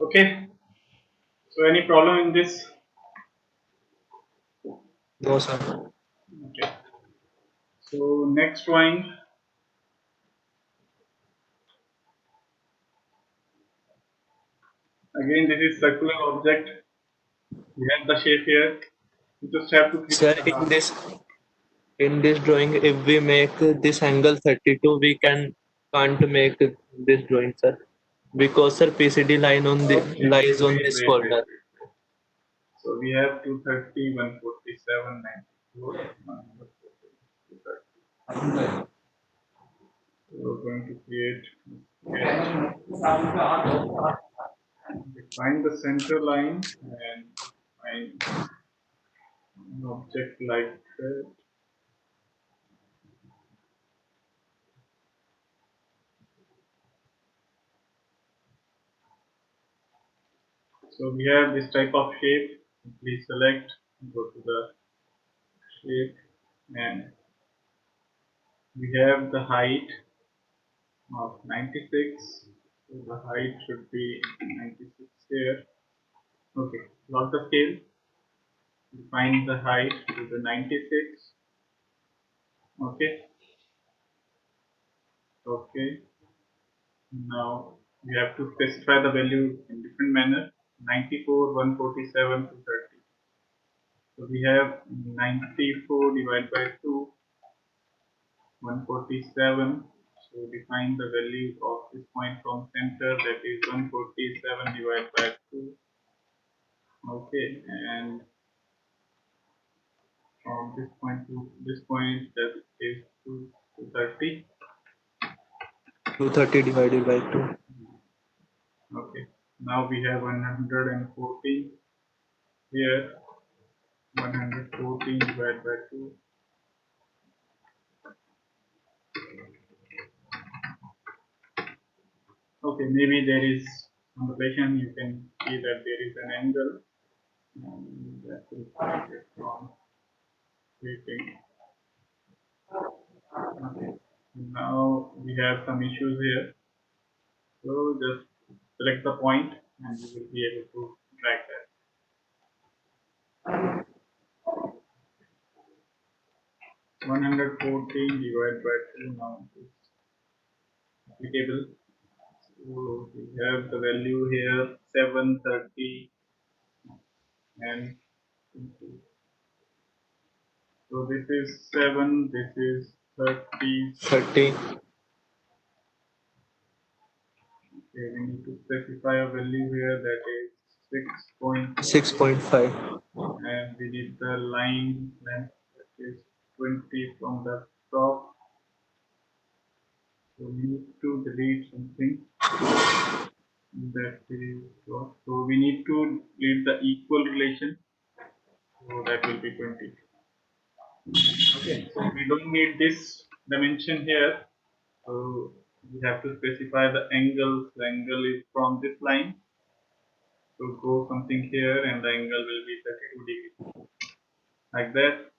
Okay. So any problem in this? No, sir. Okay. So next drawing. Again, this is circular object. We have the shape here. You just have to fill in Sir, the in half. this drawing, if we make this angle 32, we can't make this drawing, sir, because sir PCD line on the Okay. lies on Wait, this wait, wait, corner. wait. So we have 230, 147, 94, 140, 230. So we're going to create sketch. Define the center line and find an object like that. So we have this type of shape. Please select, go to the shape, and we have the height of 96. So the height should be 96 here. Okay, plot the scale. Define the height to the 96. Okay, okay. Now we have to specify the value in different manner. 94, 147, 230. So we have 94 divided by 2, 147. So define the value of this point from center, that is 147 divided by 2. Okay, and from this point to this point, that is 230. 230 divided by 2. Okay, now we have 114 here. 114 divided by 2. Okay, maybe there is on the question you can see that there is an angle that will find it from creating. Okay, now we have some issues here. So just select the point and you will be able to drag that. 114 divided by 2 now is applicable. So we have the value here 730 and 20. So this is 7, this is 30. 30. Okay, we need to specify a value here that is 6.5, 6.5. and we need the line length that is 20 from the top. So we need to delete something that is top. So we need to delete the equal relation. So that will be 20. Okay, so we don't need this dimension here. So we have to specify the angle. The angle is from this line. So go something here and the angle will be 32 degrees. Like that.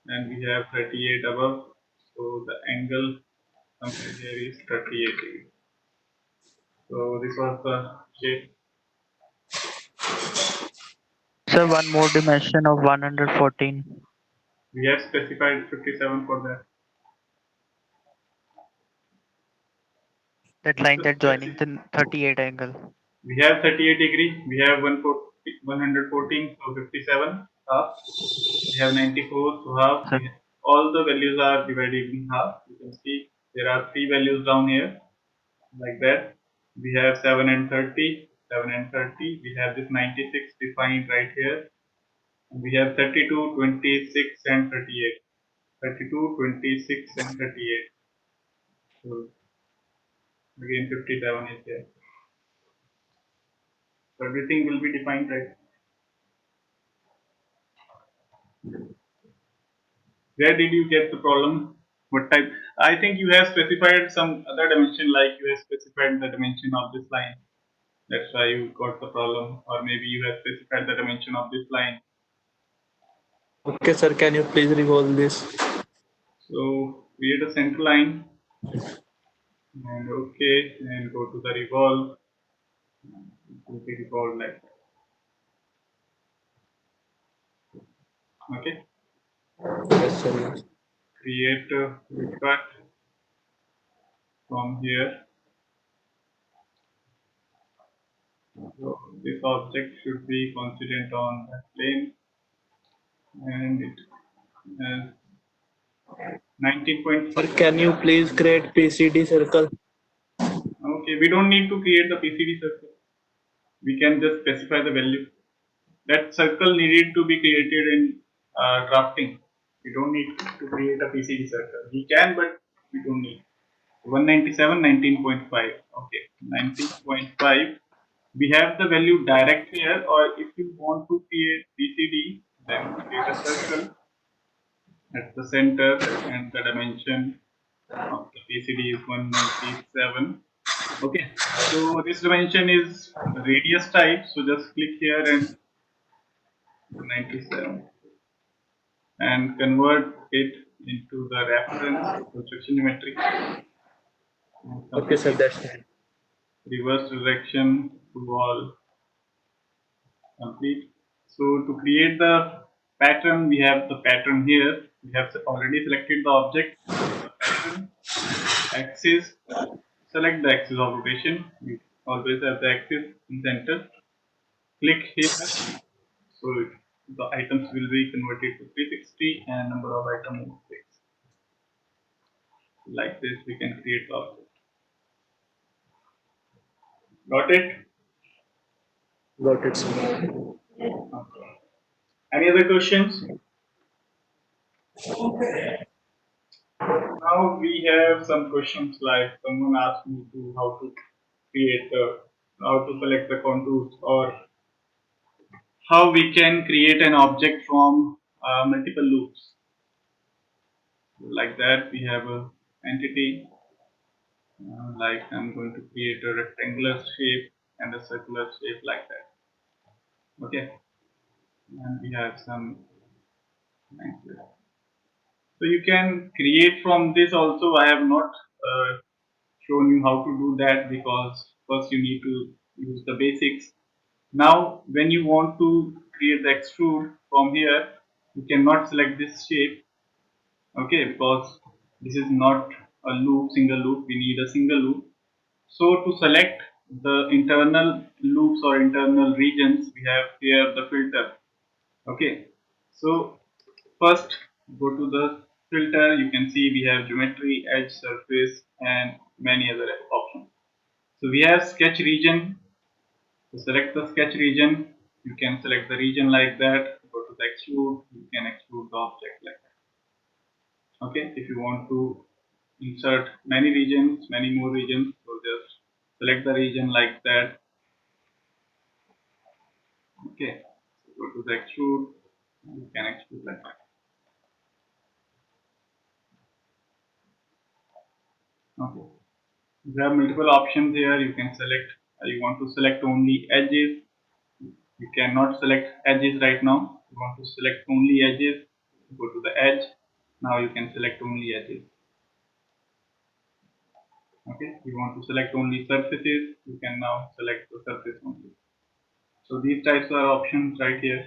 And we have 38 above. So the angle something here is 38 degrees. So this was the shape. Sir, one more dimension of 114. We have specified 57 for that. That line that joining the 38 angle. We have 38 degree. We have 114, so 57 half. We have 94, so half. Sir, All the values are divided in half. You can see there are three values down here, like that. We have 7 and 30. 7 and 30. We have this 96 defined right here. We have 32, 26, and 38. 32, 26, and 38. So again 57 is there. So everything will be defined right. Where did you get the problem? What type? I think you have specified some other dimension, like you have specified the dimension of this line. That's why you got the problem. Or maybe you have specified the dimension of this line. Okay, sir, can you please revolve this? So create a center line and okay, and go to the revolve. will be resolved like that. Okay, Yes, sir. create a cut from here. So this object should be coincident on that plane, and it has 19.5. Sir, can you please create PCD circle? Okay, we don't need to create the PCD circle. We can just specify the value. That circle needed to be created in drafting. We don't need to create a PCD circle. We can, but we don't need. 197, 19.5. Okay, 19.5. We have the value direct here, or if you want to create PCD, then create a circle at the center, and the dimension of the PCD is 197. Okay, so this dimension is radius type, so just click here and 97 and convert it into the reference construction geometry. Okay, sir, that's fine. Reverse direction to all complete. So to create the pattern, we have the pattern here. We have already selected the object, the pattern, axis. Select the axis of rotation. We always have the axis in center. Click here. So the items will be converted to 360 and number of items is 6. Like this, we can create the object. Got it? Got it, sir. Okay. Any other questions? Now we have some questions like someone asked me to how to create how to select the contours, or how we can create an object from multiple loops. Like that, we have a entity like I'm going to create a rectangular shape and a circular shape like that. Okay, and we have some lines here. So you can create from this also. I have not shown you how to do that because first you need to use the basics. Now when you want to create the extrude from here, you cannot select this shape, okay, because this is not a loop, single loop. We need a single loop. So to select the internal loops or internal regions, we have here the filter. Okay, so first go to the filter. You can see we have geometry, edge, surface, and many other options. So we have sketch region. To select the sketch region, you can select the region like that. Go to the extrude. You can extrude the object like that. Okay, if you want to insert many regions, many more regions, so just select the region like that. Okay, so go to the extrude. You can extrude like that. Okay, you have multiple options here. You can select. You want to select only edges. You cannot select edges right now. You want to select only edges. Go to the edge. Now you can select only edges. Okay, you want to select only surfaces. You can now select the surface only. So these types are options right here.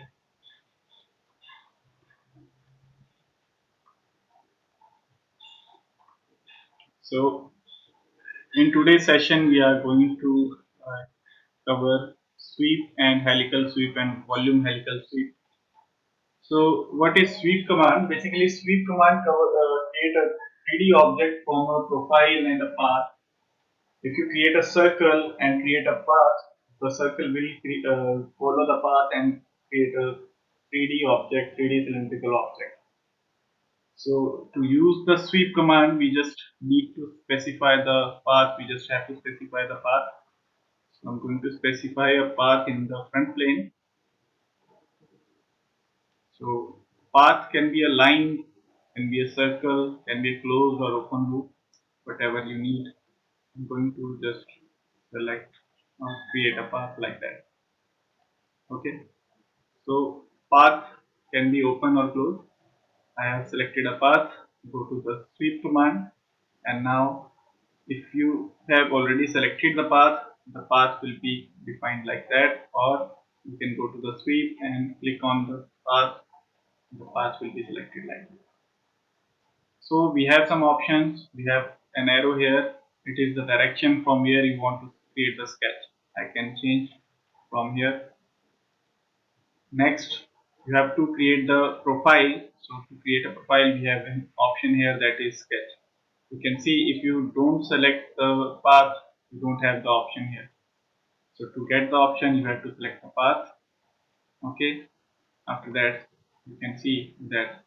So in today's session, we are going to cover sweep and helical sweep and volume helical sweep. So what is sweep command? Basically, sweep command create a 3D object from a profile and a path. If you create a circle and create a path, the circle will follow the path and create a 3D object, 3D cylindrical object. So to use the sweep command, we just need to specify the path. We just have to specify the path. So I'm going to specify a path in the front plane. So path can be a line, can be a circle, can be a closed or open loop, whatever you need. I'm going to just select create a path like that. Okay. So path can be open or closed. I have selected a path. Go to the sweep command, and now if you have already selected the path, the path will be defined like that, or you can go to the sweep and click on the path will be selected like that. So we have some options. We have an arrow here. It is the direction from where you want to create the sketch. I can change from here. Next, you have to create the profile. So to create a profile, we have an option here that is sketch. You can see if you don't select the path, you don't have the option here. So to get the option, you have to select the path. Okay. After that, you can see that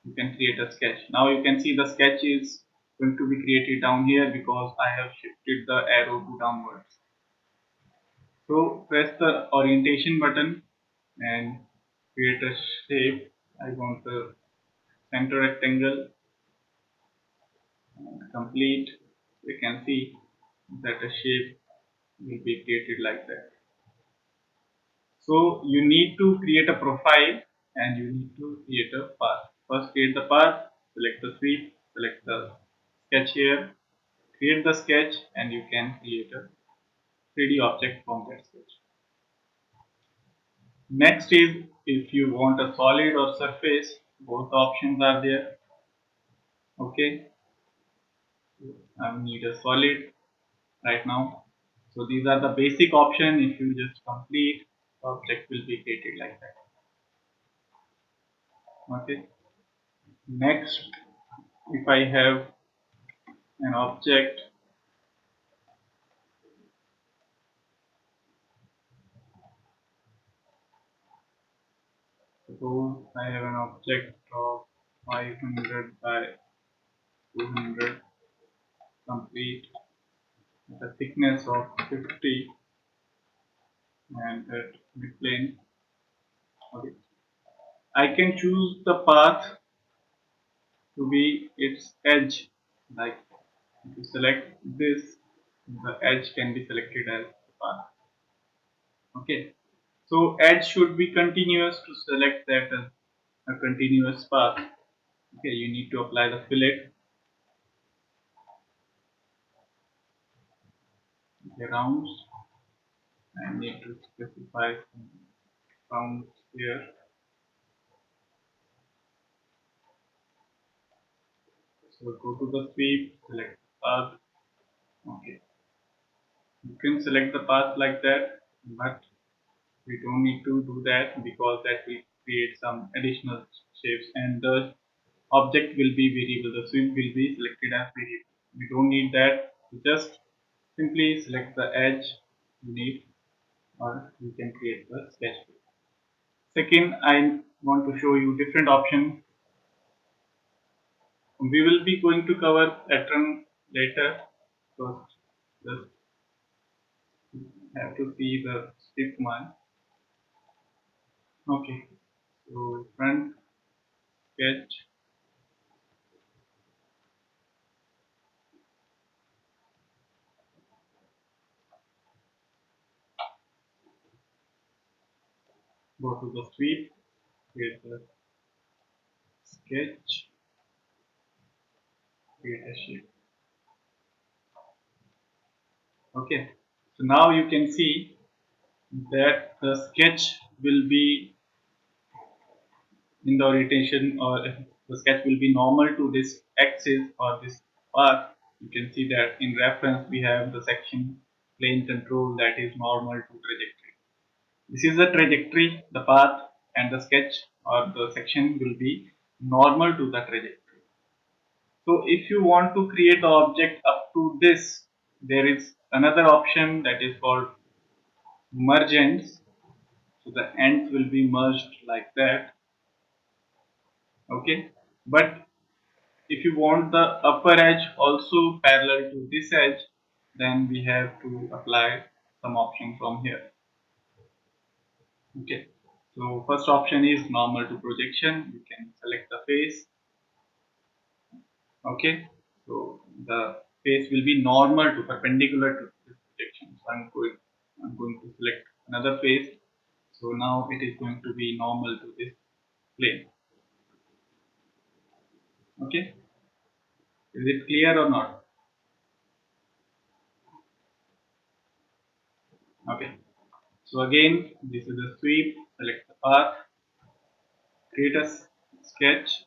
you can create a sketch. Now you can see the sketch is going to be created down here because I have shifted the arrow to downwards. So press the orientation button and create a shape. I want the center rectangle complete. You can see that a shape will be created like that. So you need to create a profile and you need to create a path. First create the path, select the sweep, select the sketch here, create the sketch and you can create a 3D object from that sketch. Next is if you want a solid or surface, both options are there. Okay, I need a solid right now. So these are the basic option. If you just complete, the object will be created like that. Okay. Next, if I have an object, suppose I have an object of 500 by 200 complete with a thickness of 50 and at midplane. Okay. I can choose the path to be its edge. Like if you select this, the edge can be selected as the path. Okay. So edge should be continuous. To select that as a continuous path, okay, you need to apply the fillet rounds. I need to specify some rounds here. So go to the sweep, select the path. Okay, you can select the path like that, but we don't need to do that because that will create some additional shapes and the object will be variable. The sweep will be selected as variable. We don't need that. Just simply select the edge you need, or you can create the sketch. Second, I want to show you different option. We will be going to cover pattern later. So just have to see the step one. Okay. So front sketch. Go to the sweep. Create the sketch. Create a shape. Okay. So now you can see that the sketch will be in the orientation, or the sketch will be normal to this axis or this path. You can see that in reference we have the section plane control that is normal to trajectory. This is the trajectory, the path and the sketch or the section will be normal to the trajectory. So if you want to create the object up to this, there is another option that is called merge ends. So the ends will be merged like that. Okay, but if you want the upper edge also parallel to this edge, then we have to apply some option from here. Okay, so first option is normal to projection. You can select the face. Okay, so the face will be normal to perpendicular to this projection. So I'm going to select another face. So now it is going to be normal to this plane. Okay, is it clear or not? So again, this is a sweep, select the path, create a sketch,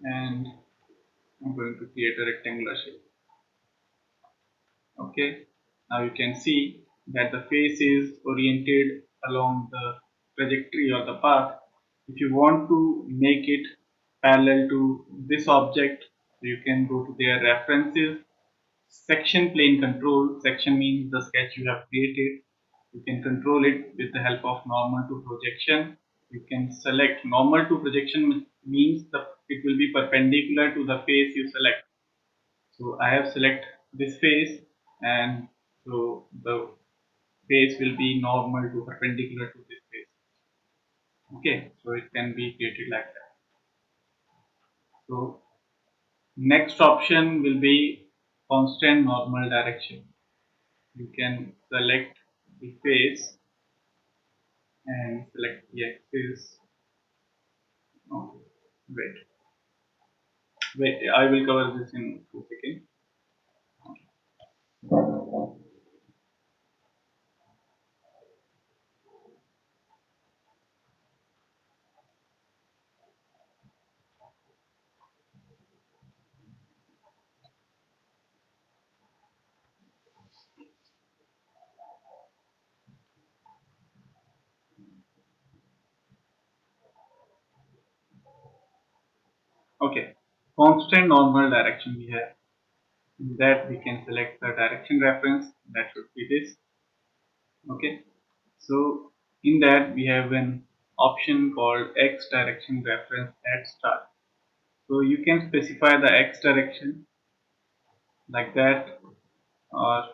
and I'm going to create a rectangular shape. Okay, now you can see that the face is oriented along the trajectory or the path. If you want to make it parallel to this object, you can go to their references, section plane control. Section means the sketch you have created. You can control it with the help of normal to projection. You can select normal to projection means it will be perpendicular to the face you select. So I have select this face, and so the face will be normal to perpendicular to this face. Okay, so it can be created like that. So next option will be constant normal direction. You can select the face and select the axis. Okay, wait, I will cover this in 2 seconds. Okay, constant normal direction we have. In that we can select the direction reference, that should be this. Okay, so in that we have an option called X direction reference at start. So you can specify the X direction like that, or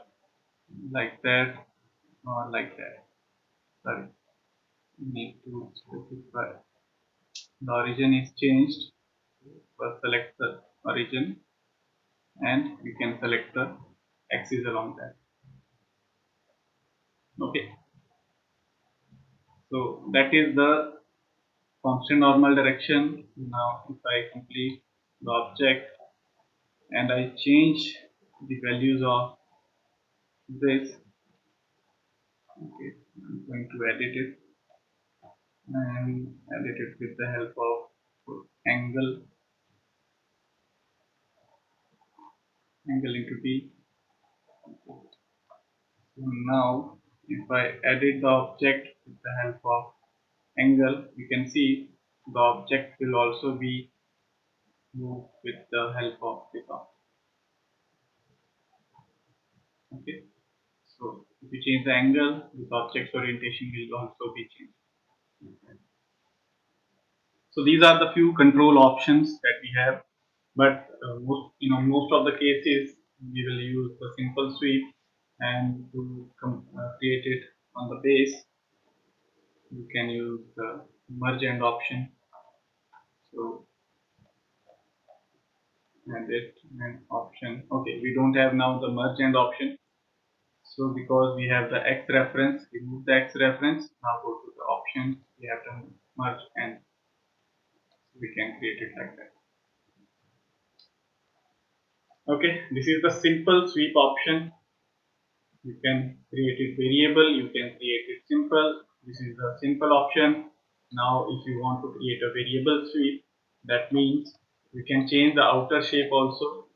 like that, or like that. Sorry, you need to specify the origin is changed. First select the origin, and you can select the axis along that. Okay, so that is the constant normal direction. Now if I complete the object and I change the values of this, okay, I'm going to edit it and edit it with the help of angle into D. So now if I edit the object with the help of angle, you can see the object will also be moved with the help of this object. Okay, so if you change the angle, this object's orientation will also be changed. So these are the few control options that we have, but most of the cases we will use the simple sweep, and to create it on the base, you can use the merge end option. So edit and option. Okay, we don't have now the merge end option. So because we have the X reference, remove the X reference. Now go to the options. We have the merge and we can create it like that. Okay, this is the simple sweep option. You can create it variable, you can create it simple. This is the simple option. Now if you want to create a variable sweep, that means you can change the outer shape also.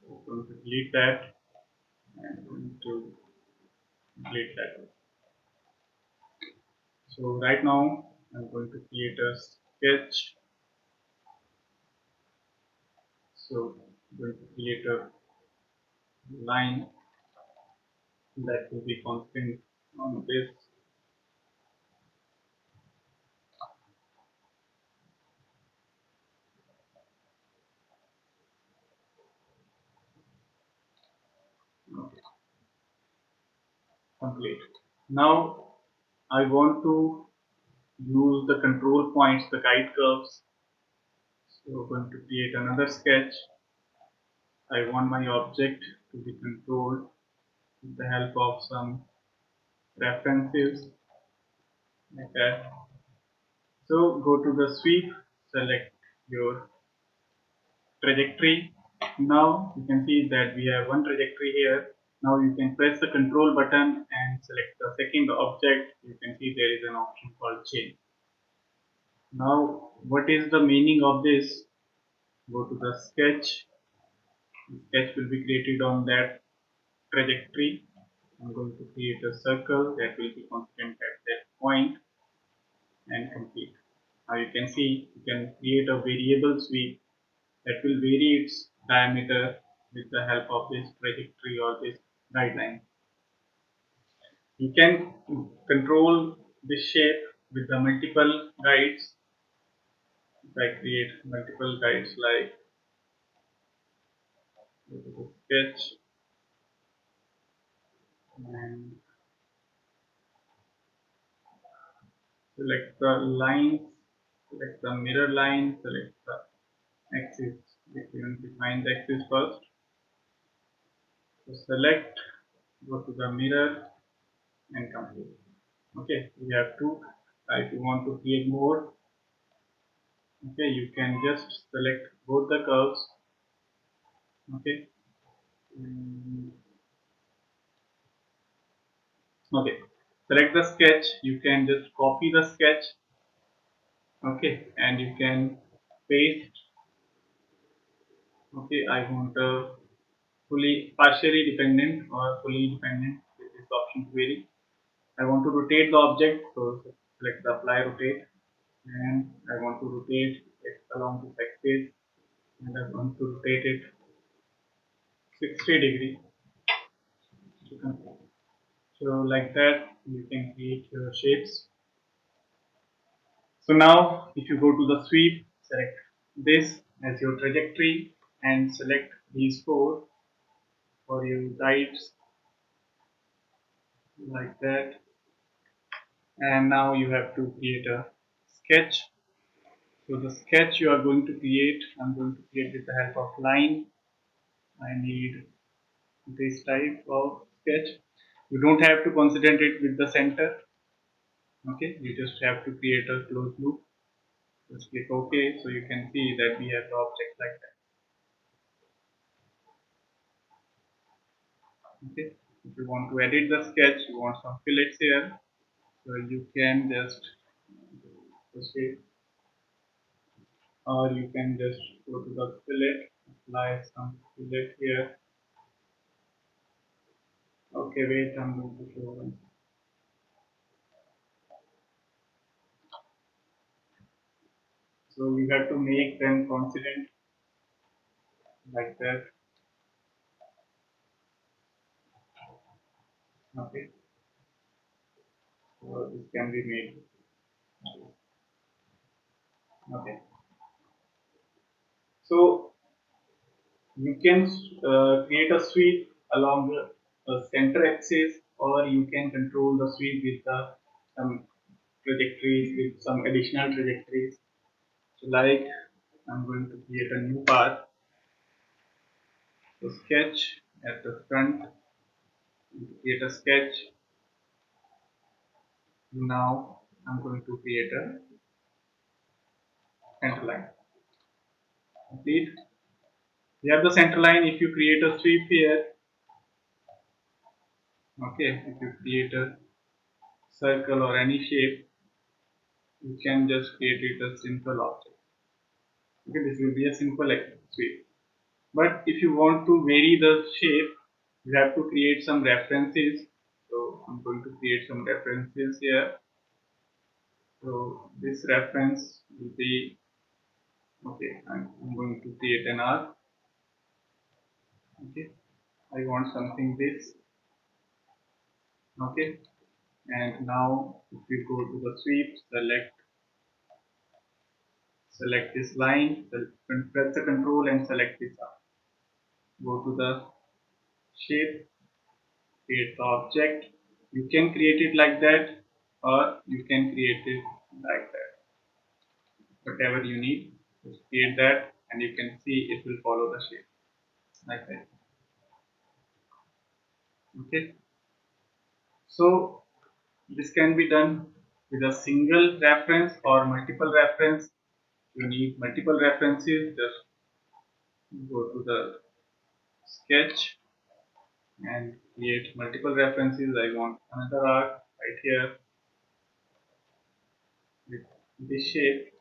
So I'm going to delete that and going to delete that. So right now I'm going to create a sketch. So I'm going to create a line that will be constant on this. Okay, complete. Now I want to use the control points, the guide curves. So I'm going to create another sketch. I want my object to be controlled with the help of some references like that. So go to the sweep, select your trajectory. Now you can see that we have one trajectory here. Now you can press the control button and select the second object. You can see there is an option called chain. Now what is the meaning of this? Go to the sketch. The sketch will be created on that trajectory. I'm going to create a circle that will be constant at that point and complete. Now you can see you can create a variable sweep that will vary its diameter with the help of this trajectory or this guideline. You can control the shape with the multiple guides. If I create multiple guides like sketch and select the lines, select the mirror line, select the axis. We can define the axis first. So select, go to the mirror and complete. Okay, we have two. If you want to create more, okay, you can just select both the curves. Okay. Okay, select the sketch. You can just copy the sketch. Okay, and you can paste. Okay, I want a fully partially dependent or fully dependent with this option to vary. I want to rotate the object, so select the apply rotate, and I want to rotate it along this axis, and I want to rotate it 60 degrees. So like that you can create your shapes. So now if you go to the sweep, select this as your trajectory and select these four for your guides like that. And now you have to create a sketch. So the sketch you are going to create, I'm going to create with the help of line. I need this type of sketch. You don't have to concentrate it with the center. Okay, you just have to create a closed loop. Just click OK, so you can see that we have the object like that. Okay, if you want to edit the sketch, you want some fillets here, so you can just proceed, or you can just go to the fillet, apply some fillet here. Okay, wait, I'm going to show one. So you have to make them coincident like that. Okay, so this can be made. Okay, so you can create a sweep along the center axis, or you can control the sweep with some trajectories, with some additional trajectories. So like I'm going to create a new path. So sketch at the front, create a sketch. Now I'm going to create a center line. Complete. We have the center line. If you create a sweep here, okay, if you create a circle or any shape, you can just create it a simple object. Okay, this will be a simple sweep. But if you want to vary the shape, you have to create some references. So I'm going to create some references here. So this reference will be, okay, I'm going to create an arc. Okay, I want something this. Okay, and now if you go to the sweep, select this line, press the control and select this arc. Go to the shape, create the object. You can create it like that, or you can create it like that. Whatever you need, just create that, and you can see it will follow the shape like that. Okay, so this can be done with a single reference or multiple reference. You need multiple references, just go to the sketch, and create multiple references. I want another arc right here with this shape,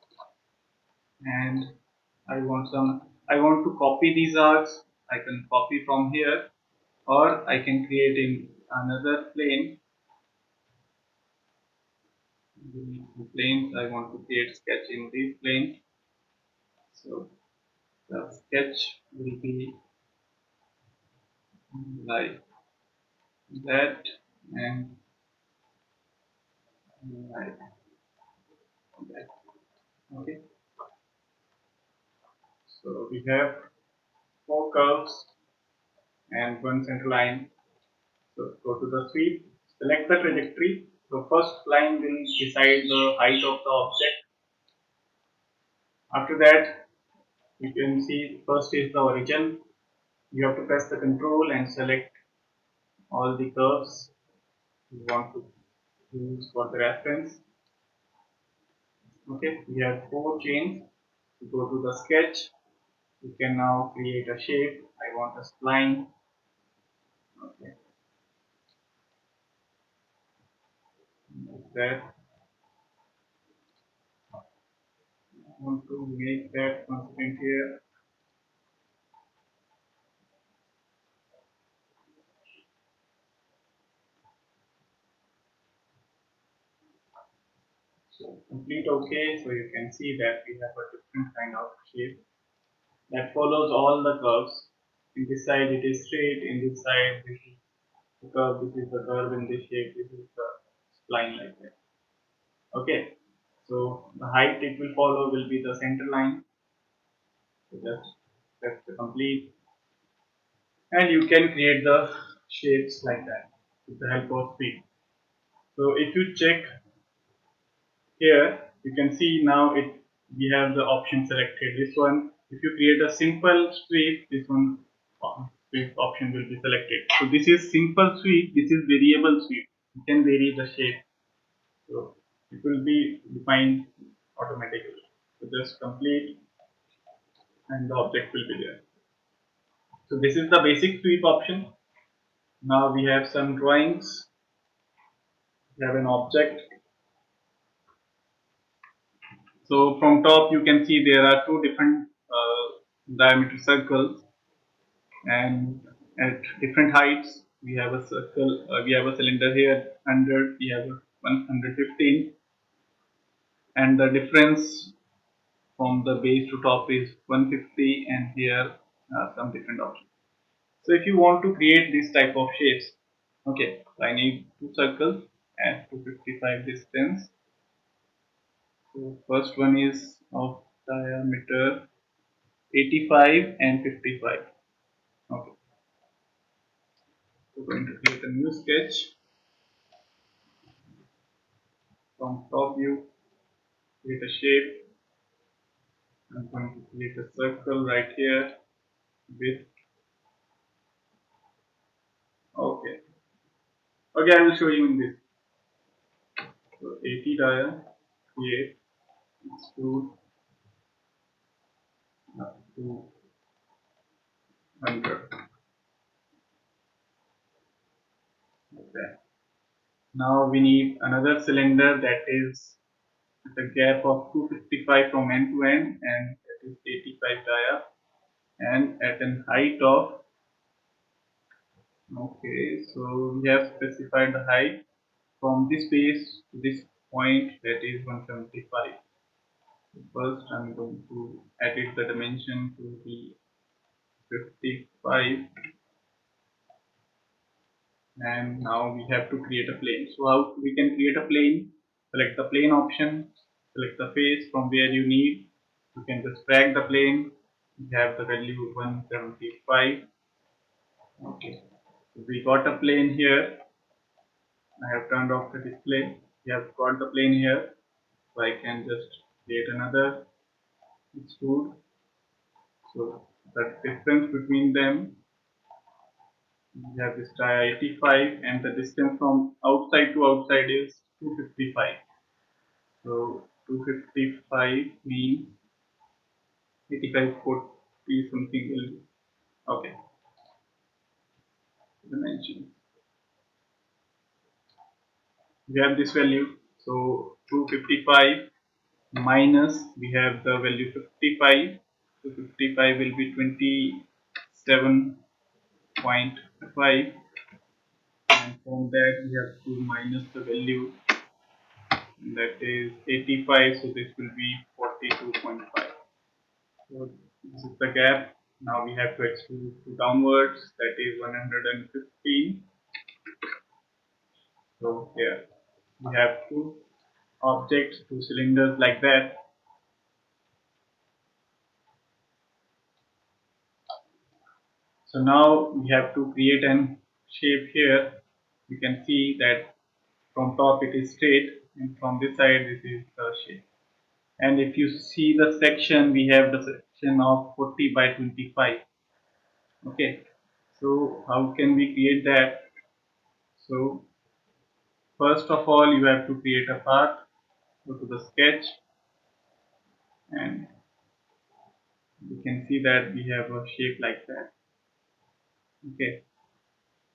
and I want to copy these arcs. I can copy from here, or I can create in another plane. The planes I want to create sketch in this plane. So the sketch will be like that and like that. Okay. So we have four curves and one center line. So go to the sweep, select the trajectory. The first line will decide the height of the object. After that, you can see first is the origin. You have to press the control and select all the curves you want to use for the reference. Okay, we have four chains. You go to the sketch. You can now create a shape. I want a spline. Okay, like that. I want to make that constant here. So complete OK. So you can see that we have a different kind of shape that follows all the curves. In this side it is straight. In this side this is the curve. This is the curve in this shape. This is the spline like that. Okay. So the height it will follow will be the center line. So just that's the complete, and you can create the shapes like that with the help of sweep. So if you check here, you can see now we have the option selected. This one, if you create a simple sweep, this one sweep option will be selected. So this is simple sweep. This is variable sweep. You can vary the shape. So it will be defined automatically. So just complete, and the object will be there. So this is the basic sweep option. Now we have some drawings. We have an object. So from top you can see there are two different diameter circles, and at different heights we have a circle, we have a cylinder here 100, we have a 115, and the difference from the base to top is 150, and here some different options. So if you want to create this type of shapes, okay, so I need two circles at 255 distance. So first one is of diameter 85 and 55. Okay, we're going to create a new sketch. From top view, create a shape. I'm going to create a circle right here with, okay. Okay, I will show you in this. So 80 dia, create, extrude up to 100. Okay. Now we need another cylinder that is at a gap of 255 from end to end, and that is 85 dia, and at a height of, okay, so we have specified the height from this base to this point, that is 175. First I'm going to edit the dimension to be 55, and now we have to create a plane. So how we can create a plane? Select the plane option, select the face from where you need. You can just drag the plane. We have the value 175. Okay, so we got a plane here. I have turned off the display. We have got the plane here, so I can just create another extrude. So the distance between them, we have this dia 85, and the distance from outside to outside is 255. So 255 means 85 40 something will be. Okay. dimension. We have this value, so 255 minus, we have the value 55, so 55 will be 27.5, and from that we have to minus the value, that is 85, so this will be 42.5. So this is the gap. Now we have to extrude to downwards, that is 115. So here we have two objects, two cylinders like that. So now we have to create an shape here. You can see that from top it is straight, and from this side this is the shape. And if you see the section, we have the section of 40 by 25. Okay, so how can we create that? So first of all, you have to create a path. Go to the sketch, and you can see that we have a shape like that. Okay,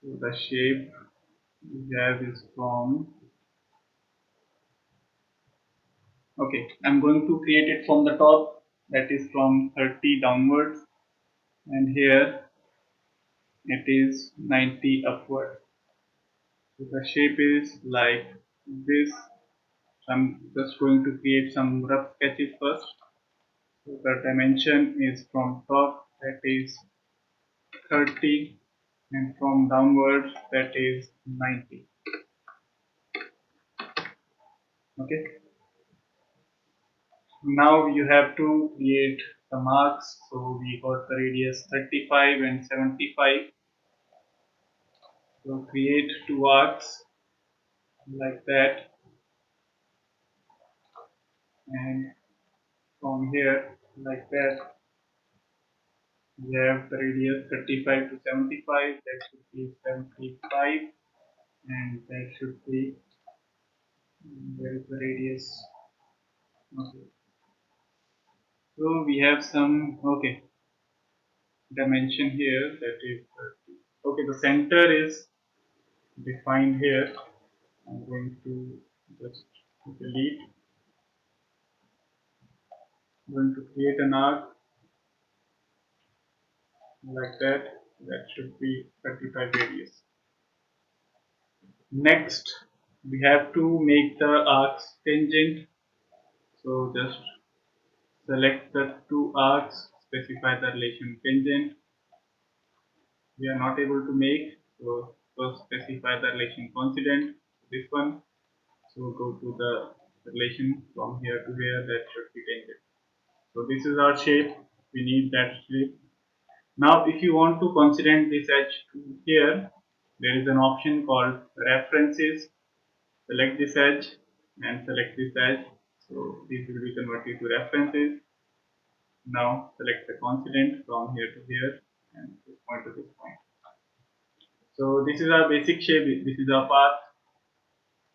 so the shape we have is from, okay, I'm going to create it from the top, that is from 30 downwards, and here it is 90 upward. So the shape is like this. So I'm just going to create some rough sketches first. So the dimension is from top, that is 30, and from downwards, that is 90. Okay. Now you have to create the marks. So we got the radius 35 and 75. So create two arcs like that, and from here like that we have the radius 35 to 75. That should be 75, and that should be, where is the radius? Okay. So we have some, okay, dimension here, that is 30. Okay, the center is defined here. I'm going to just delete. I'm going to create an arc like that. That should be 35 radius. Next, we have to make the arcs tangent. So just select the two arcs, specify the relation tangent. We are not able to make, so first specify the relation coincident, this one. So go to the relation from here to here, that should be tangent. So this is our shape, we need that shape. Now if you want to consider this edge to here, there is an option called references. Select this edge and select this edge. So these will be converted to references. Now select the coincident from here to here and this point to this point. So this is our basic shape, this is our path.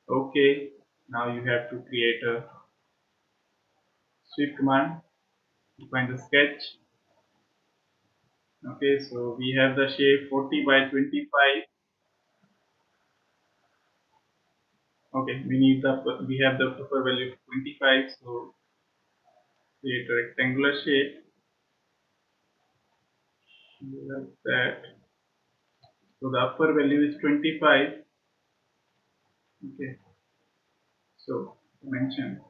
Okay, now you have to create a sweep command. Define the sketch. Okay, so we have the shape 40 by 25. Okay, we have the upper value of 25, so create a rectangular shape like that. So the upper value is 25. Okay, so dimension,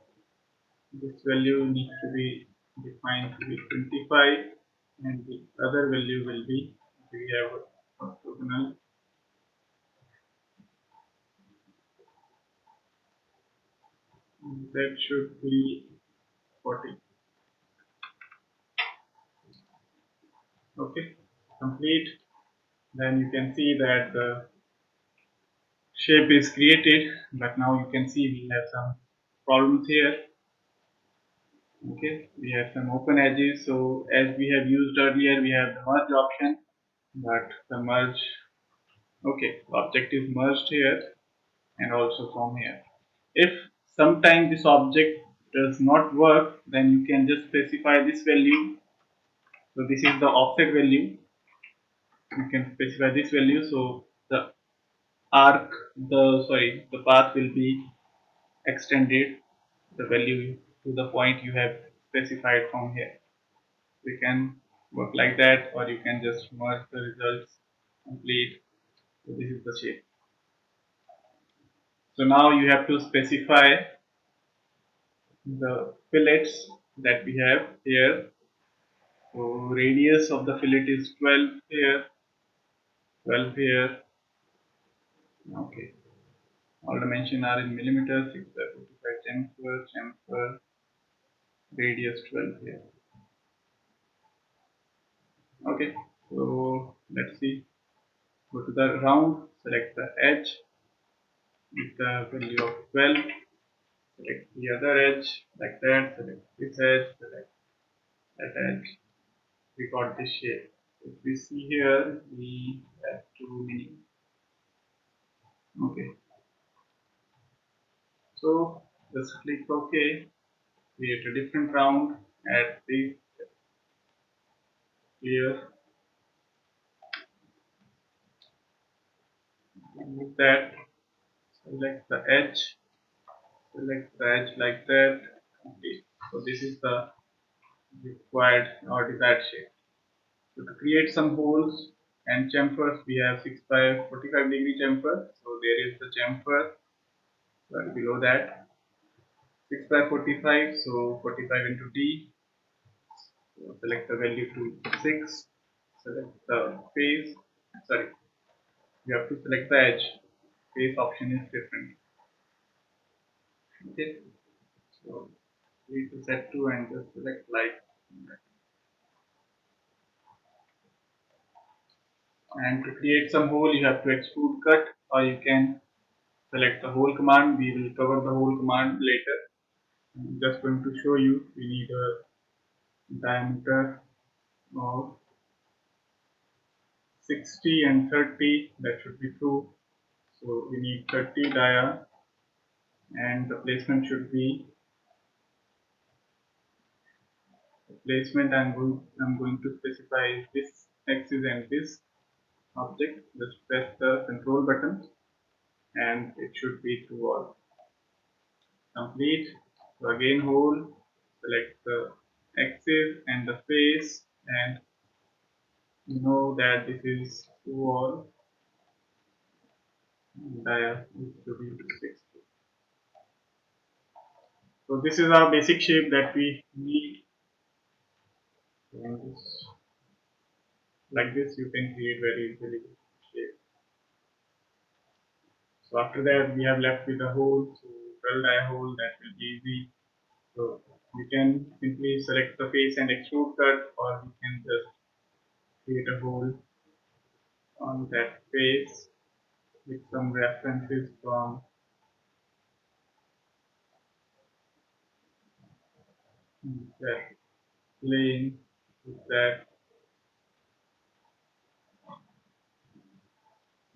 this value needs to be defined to be 25, and the other value will be, we have orthogonal, that should be 40. Okay, complete. Then you can see that the shape is created, but now you can see we have some problems here. Okay, we have some open edges. So as we have used earlier, we have the merge option, but the merge, okay, the object is merged here and also from here. If sometime this object does not work, then you can just specify this value. So this is the offset value. You can specify this value. So the the path will be extended the value to the point you have specified from here. We can work like that, or you can just merge the results complete. So this is the shape. So now you have to specify the fillets that we have here. So radius of the fillet is 12 here, 12 here. Okay. All dimensions are in millimeters, 6 by 45 chamfer, chamfer, radius 12 here. Okay. So let's see. Go to the round, select the edge with the value of 12. Select the other edge like that. Select this edge. Select that edge. We got this shape. If we see here, we have two meaning. Okay. So just click OK. Create a different round. Add this here. Remove that. Select the edge. Select the edge like that. Okay. So this is the required or desired shape. So to create some holes and chamfers, we have 6 by 45 degree chamfer. So there is the chamfer right below that. 6 by 45, so 45 into D. So select the value to 6. Select the face. Sorry, you have to select the edge. Face option is different. Okay. So we to set to and just select like. And to create some hole, you have to extrude cut, or you can select the hole command. We will cover the hole command later. I'm just going to show you. We need a diameter of 60 and 30. That should be true. So we need 30 dia, and the placement should be the placement. I'm going to specify this axis and this object. Just press the control button, and it should be through all. Complete. So again hole, select the axis and the face, and you know that this is through all. Dia is to be 60. So this is our basic shape that we need. Like this you can create very easily shape. So after that we have left with a hole. So 12 die hole, that will be easy. So we can simply select the face and extrude cut, or we can just create a hole on that face with some references from that plane to that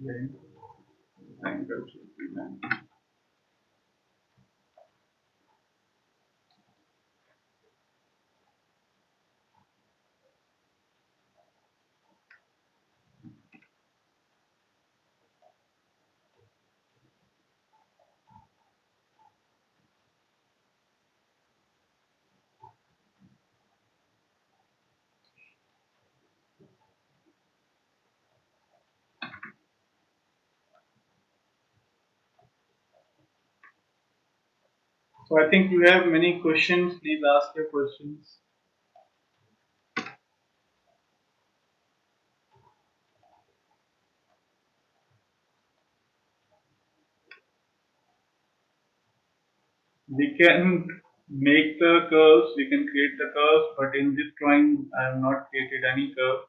plane. Angle should be 90. So I think you have many questions. Please ask your questions. We can make the curves, we can create the curves, but in this drawing I have not created any curve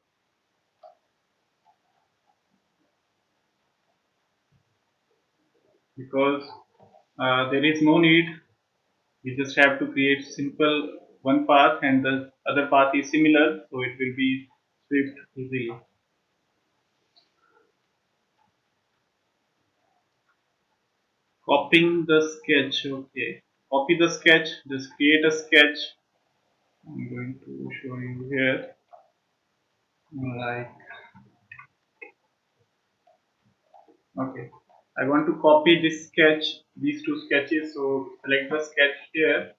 because there is no need. We just have to create simple one path and the other path is similar, so it will be swept easily. Copying the sketch, okay. Copy the sketch, just create a sketch. I'm going to show you here. Like Okay. I want to copy this sketch, these two sketches. So select the sketch here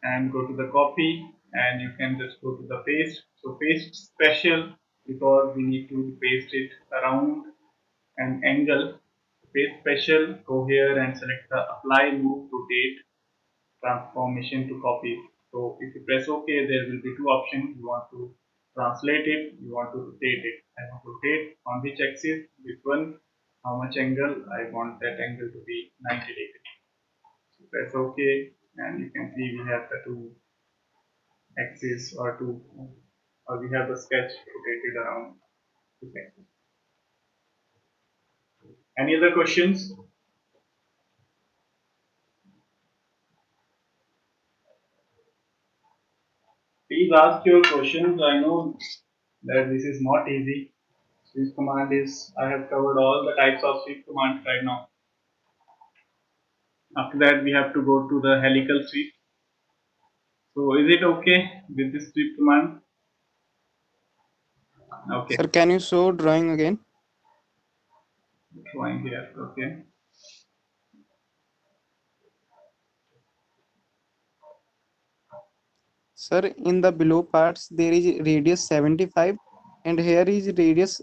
and go to the copy, and you can just go to the paste. So paste special because we need to paste it around an angle. Paste special, go here and select the apply, move, rotate, transformation to copy. So if you press OK, there will be two options. You want to translate it, you want to rotate it. I want to rotate on which axis, which one, how much angle. I want that angle to be 90 degrees. So press OK, and you can see we have the two axis or we have the sketch rotated around this axis. Any other questions? Please ask your questions. I know that this is not easy. Sweep command is, I have covered all the types of sweep commands right now. After that, we have to go to the helical sweep. So is it okay with this sweep command? Okay, Sir, can you show drawing again? drawing here. Okay. Sir, in the below parts, there is radius 75 and here is radius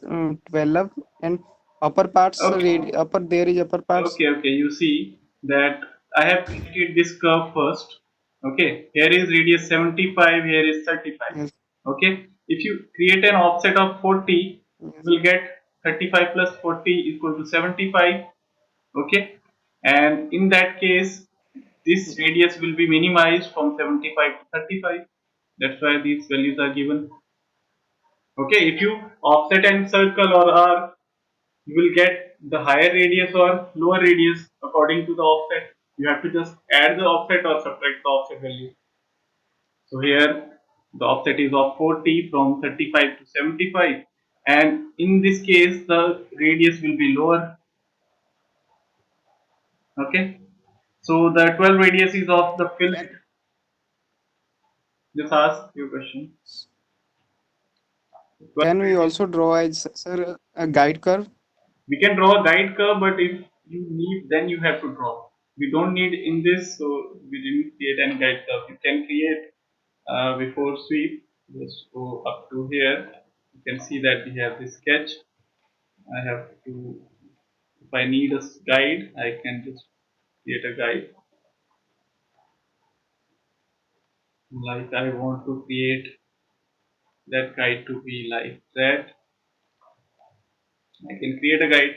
12 and upper parts, Okay. upper there is upper parts. Okay. You see that I have created this curve first. Okay. Here is radius 75. Here is 35. Yes, Okay. If you create an offset of 40, you yes, will get 35 plus 40 equal to 75. Okay, and in that case this yes. radius will be minimized from 75 to 35. That's why these values are given. Okay, if you offset and circle or arc, you will get the higher radius or lower radius according to the offset. You have to just add the offset or subtract the offset value. So here the offset is of 40 from 35 to 75, and in this case the radius will be lower. Okay, so the 12 radius is of the fillet. Can, Just ask your question. 12 can we radius. also draw as, sir, a guide curve? We can draw a guide curve, but if you need, then you have to draw. We don't need in this, so we didn't create any guide curve. You can create before sweep. Just go up to here. You can see that we have this sketch. I have to, if I need a guide, I can just create a guide. Like I want to create that guide to be like that. I can create a guide.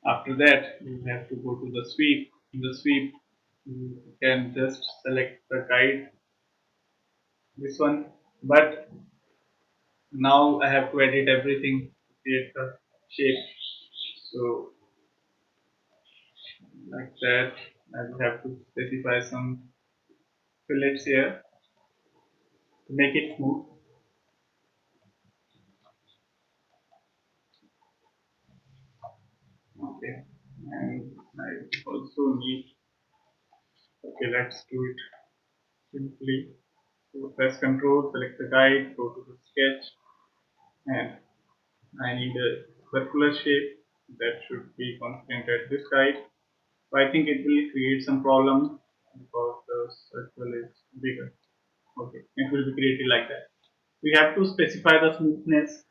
After that, you have to go to the sweep. In the sweep, you can just select the guide, this one. But now I have to edit everything to create the shape. So like that, I will have to specify some fillets here to make it smooth. Okay, and I also need. Okay, let's do it simply. So press Control, select the guide, go to the sketch, and I need a circular shape that should be constant at this height. So I think it will create some problem because the circle is bigger. Okay, it will be created like that. We have to specify the smoothness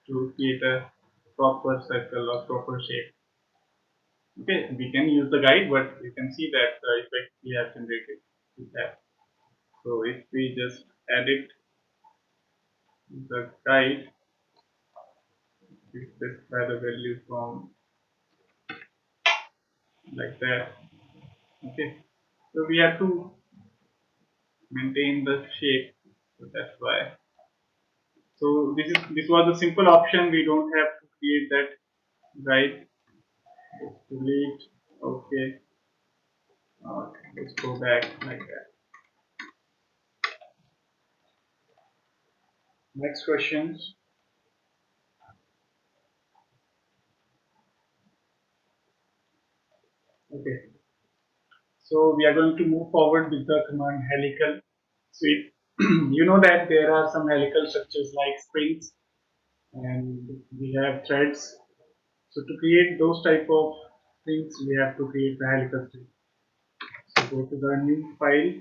to create a proper circle or proper shape. Okay, we can use the guide, but you can see that the effect we have generated with that. So if we just edit the guide, we specify the value from like that. Okay, so we have to maintain the shape, so that's why. So this was a simple option. We don't have to create that guide. Delete. Okay. Let's go back like that. Next questions. Okay. So we are going to move forward with the command helical sweep. You know that there are some helical structures like springs, and we have threads. So to create those type of things, we have to create the helical strip. So go to the new file.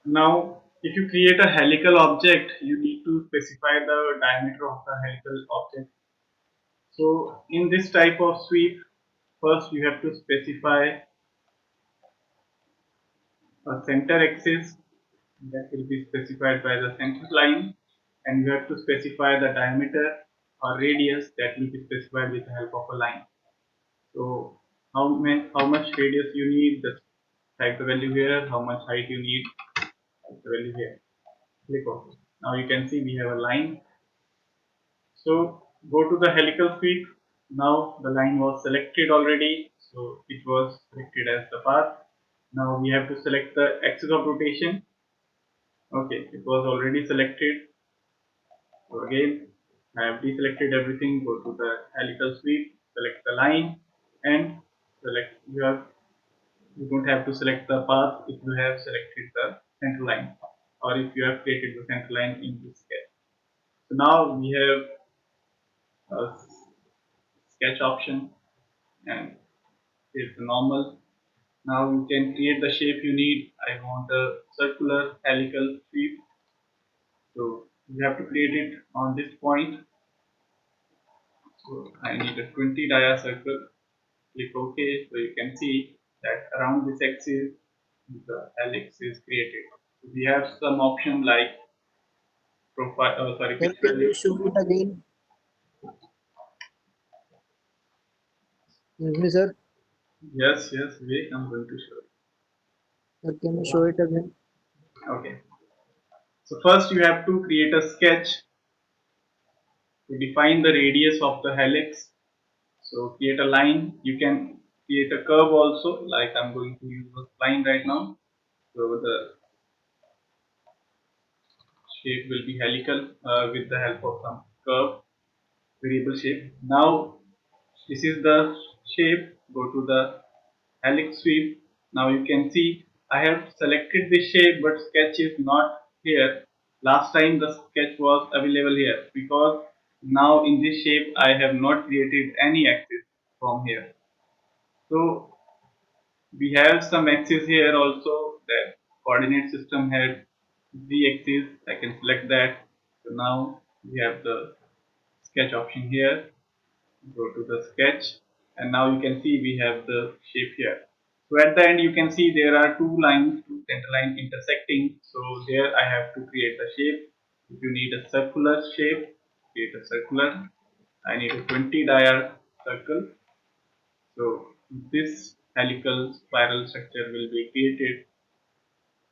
Now, if you create a helical object, you need to specify the diameter of the helical object. So in this type of sweep, first you have to specify a center axis that will be specified by the center line, and you have to specify the diameter or radius that will be specified with the help of a line. So how much radius you need, just type the value here. How much height you need, type the value here. Click OK. Now you can see we have a line. So go to the helical sweep. Now the line was selected already, so it was selected as the path. Now we have to select the axis of rotation. Okay, it was already selected. So again, I have deselected everything. Go to the helical sweep, select the line, and select you don't have to select the path if you have selected the center line, or if you have created the center line in this sketch. So now we have a sketch option, and it's normal. Now you can create the shape you need. I want a circular helical sweep, so you have to create it on this point. So I need a 20 dia circle. Click OK. So you can see that around this axis the helix is created. We have some option like profile, sorry, Sir, pitch can value. you show it again? Excuse me, sir. Yes, wait, I'm going to show Sir, can you show it again? you. Okay. So first you have to create a sketch to define the radius of the helix. So create a line. You can create a curve also, like I'm going to use a line right now. So the shape will be helical with the help of some curve variable shape. Now this is the shape. Go to the helix sweep. Now you can see I have selected this shape, but sketch is not here. Last time the sketch was available here, because now in this shape I have not created any axis from here. So we have some axis here also. That coordinate system had z axis. I can select that. So now we have the sketch option here. Go to the sketch, and now you can see we have the shape here. So at the end you can see there are two lines, two center line intersecting. So there I have to create a shape. If you need a circular shape, create a circular. I need a 20 dia circle. So this helical spiral structure will be created.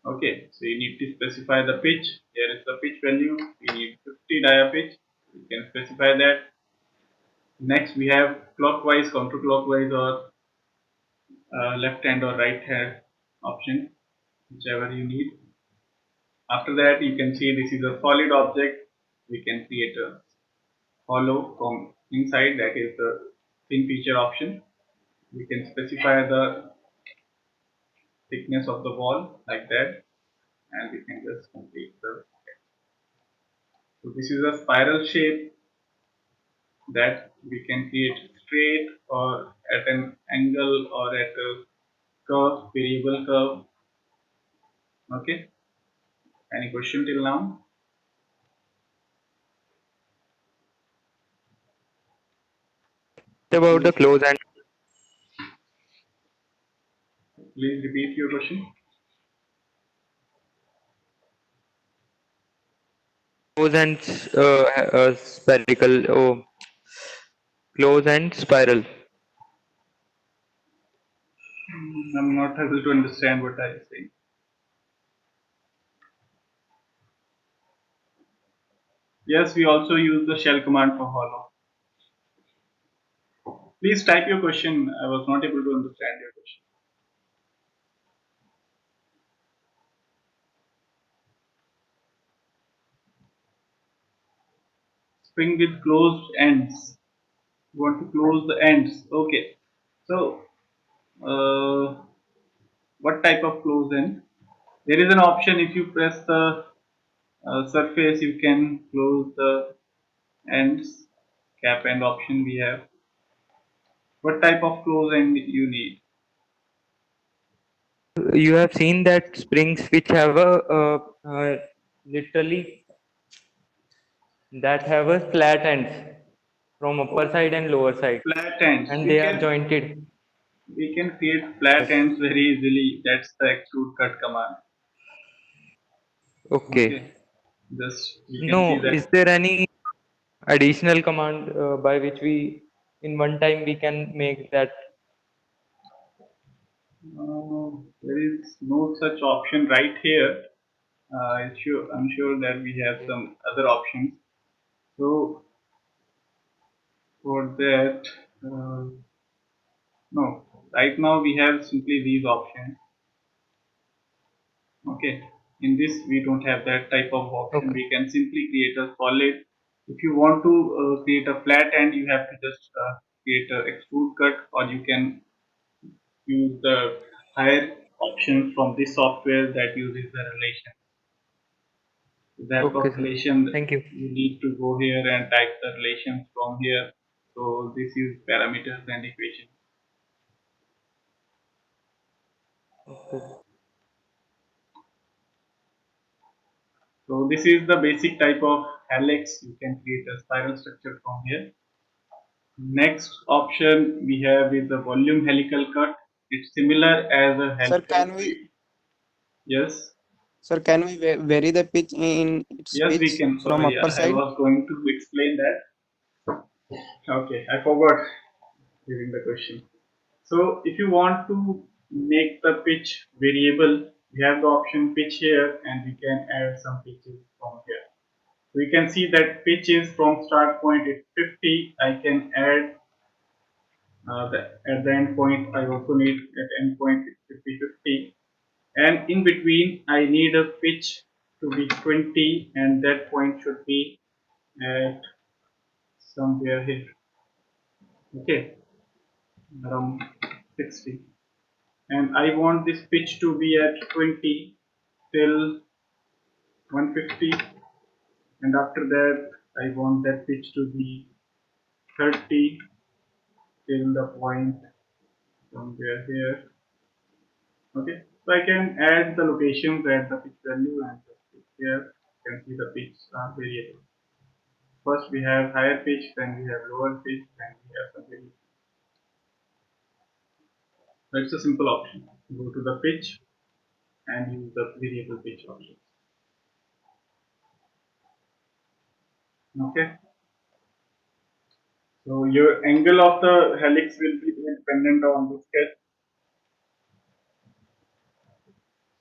Okay, so you need to specify the pitch. Here is the pitch value. We need 50 dia pitch. You can specify that. Next we have clockwise, counterclockwise, or left hand or right hand option, whichever you need. After that you can see this is a solid object. We can create a hollow from inside, that is the thin feature option. We can specify the thickness of the wall like that, and we can just complete the sketch. So this is a spiral shape that we can create straight or at an angle or at a curve, variable curve. Okay, any question till now? About the close and Please repeat your question. spherical. Oh, close and spiral. I'm not able to understand what I am saying. Yes, we also use the shell command for hollow. Please type your question. I was not able to understand your question. Spring with closed ends. You want to close the ends. Okay. So, what type of closed end? There is an option. If you press the surface, you can close the ends. cap end option we have. What type of close end you need? You have seen that springs which have a literally that have a flat ends from upper side and lower side, Flat ends. and they are jointed. We can create flat ends very easily. That's the extrude cut command. Okay. Okay. Just we can see No, that. is there any additional command by which we, in one time, we can make that? There is no such option right here. I'm sure that we have some other options. So for that, no. Right now we have simply these options. Okay. In this we don't have that type of option. Okay. We can simply create a solid. If you want to create a flat end, you have to just create a extrude cut, or you can use the higher option from this software that uses the relation. That Okay, sir. relation, Thank you. you need to go here and type the relations from here. So this is parameters and equation. Okay. So this is the basic type of helix. You can create a spiral structure from here. Next option we have is the volume helical cut. It's similar as a Sir, helical tree. Yes, can we vary the pitch in its yes, we pitch can. from Sorry, upper I side? was going to explain that. Okay, I forgot during the question. So if you want to make the pitch variable, we have the option pitch here, and we can add some pitches from here. We can see that pitch is from start point is 50. I can add at the end point. I also need at end point 50, and in between I need a pitch to be 20, and that point should be at somewhere here. Okay, around 60. And I want this pitch to be at 20 till 150, and after that I want that pitch to be 30 till the point somewhere here. Okay, so I can add the locations at the pitch value, and here you can see the pitch are variable. First we have higher pitch, then we have lower pitch, then we have some variable. That's a simple option. Go to the pitch and use the variable pitch option. Okay. So your angle of the helix will be dependent on the sketch.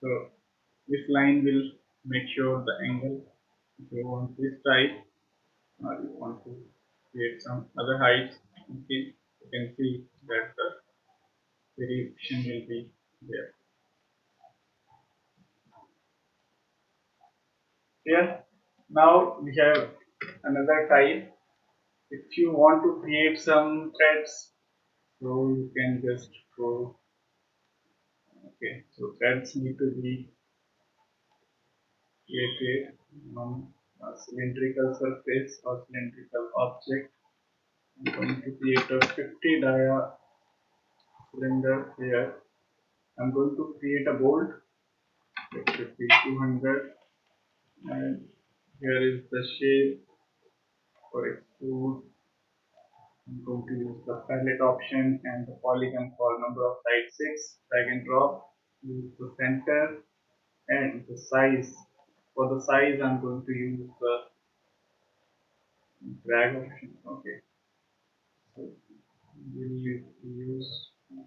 So this line will make sure the angle. If you want this type, or you want to create some other heights, okay, you can see that the variation will be there. Here, now we have another type. If you want to create some threads, so you can just go. Okay, so threads need to be created on a cylindrical surface or cylindrical object. I'm going to create a 50 dia cylinder here. I'm going to create a bolt. It should be 200, and here is the shape for extrude. I'm going to use the palette option and the polygon for number of sides 6. Drag and drop. Use the center and the size. For the size, I'm going to use the drag option. Okay. So you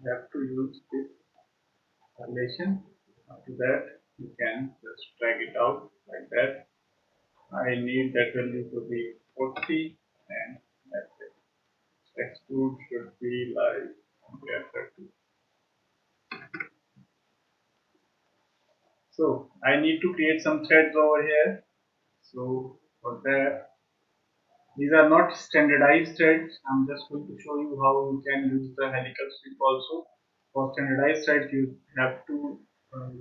have to use this relation. After that, you can just drag it out like that. I need that value to be 40, and that's it. Extrude should be like 30. So I need to create some threads over here. So for that, these are not standardized threads. I'm just going to show you how you can use the helical strip also. For standardized threads, you have to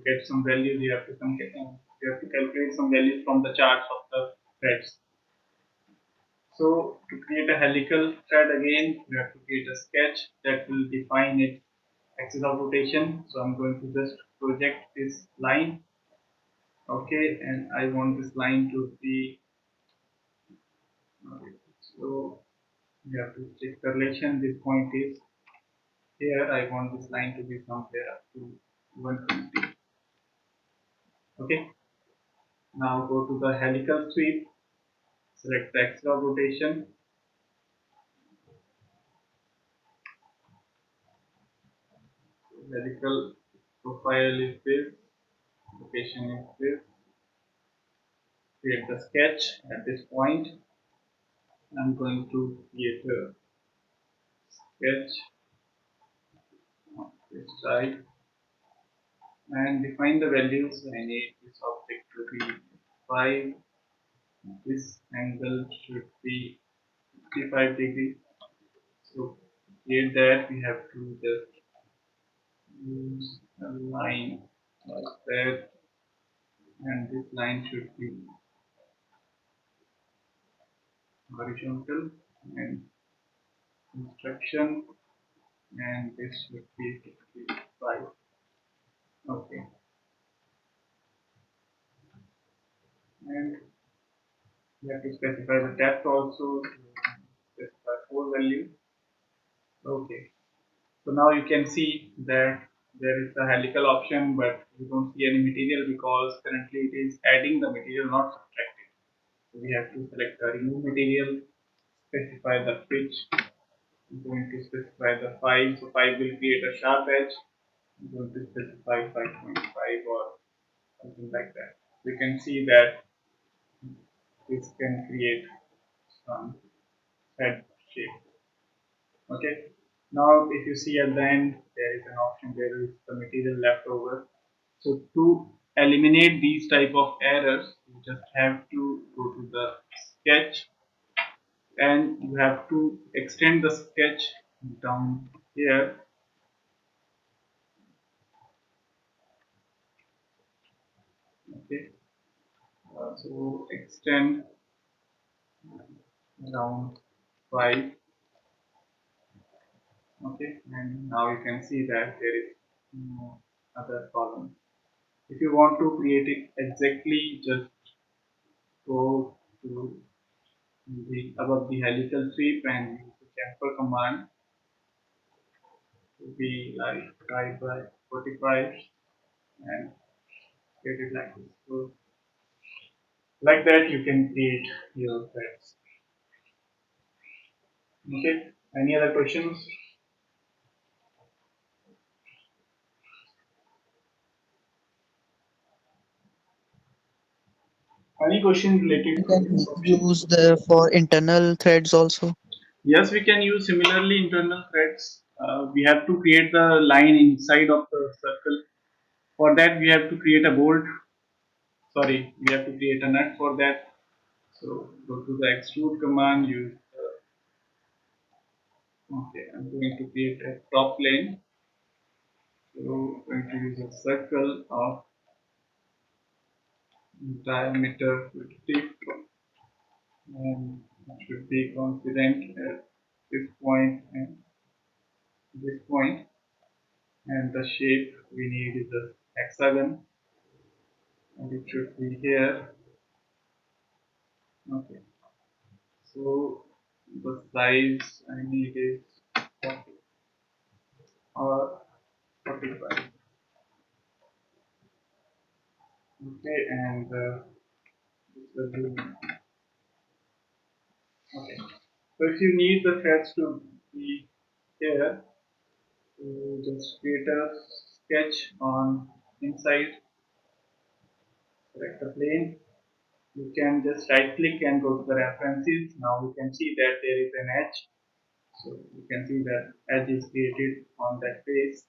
get some values. You have to calculate some values from the charts of the threads. So to create a helical thread again, we have to create a sketch that will define its axis of rotation. So I'm going to just project this line. Okay, and I want this line to be, okay, so we have to check the relation. This point is here. I want this line to be somewhere up to 120. Okay, now go to the helical sweep, select the axis of rotation. Helical profile is this, location is this. Create the sketch at this point. I'm going to create a sketch of this type and define the values. I need this object to be 5. This angle should be 55 degrees. So to create that, we have to just use a line like that, and this line should be horizontal and construction, and this should be 55. Okay, and we have to specify the depth also, specify 4 value. Okay, so now you can see that there is a helical option, but you don't see any material because currently it is adding the material, not subtracting. So we have to select the remove material, specify the pitch. I'm going to specify the 5, so 5 will create a sharp edge. I'm going to specify 5.5 or something like that. We can see that this can create some head shape. Okay. Now, if you see at the end, there is an option. There is the material left over. So to eliminate these type of errors, you just have to go to the sketch, and you have to extend the sketch down here. Okay. So extend around 5. Okay, and now you can see that there is no other column. If you want to create it exactly, just go to the above the helical sweep and use the chamfer command to be like 5 by 45 and get it like this. So like that you can create your threads. Okay, any other questions? Any question We related to can this option? use the for internal threads also. Yes, we can use similarly internal threads. We have to create the line inside of the circle. For that, we have to create a bolt. Sorry, we have to create a nut for that. So go to the extrude command. Use okay. I'm going to create a top plane. So I'm going to use a circle of diameter 50, and it should be coincident at this point and this point. And the shape we need is a hexagon, and it should be here. Okay, so the size I need is 40 or 45. Okay, and this will be okay. So if you need the threads to be here, you just create a sketch on inside, select the plane. You can just right click and go to the references. Now you can see that there is an edge. So you can see that edge is created on that face.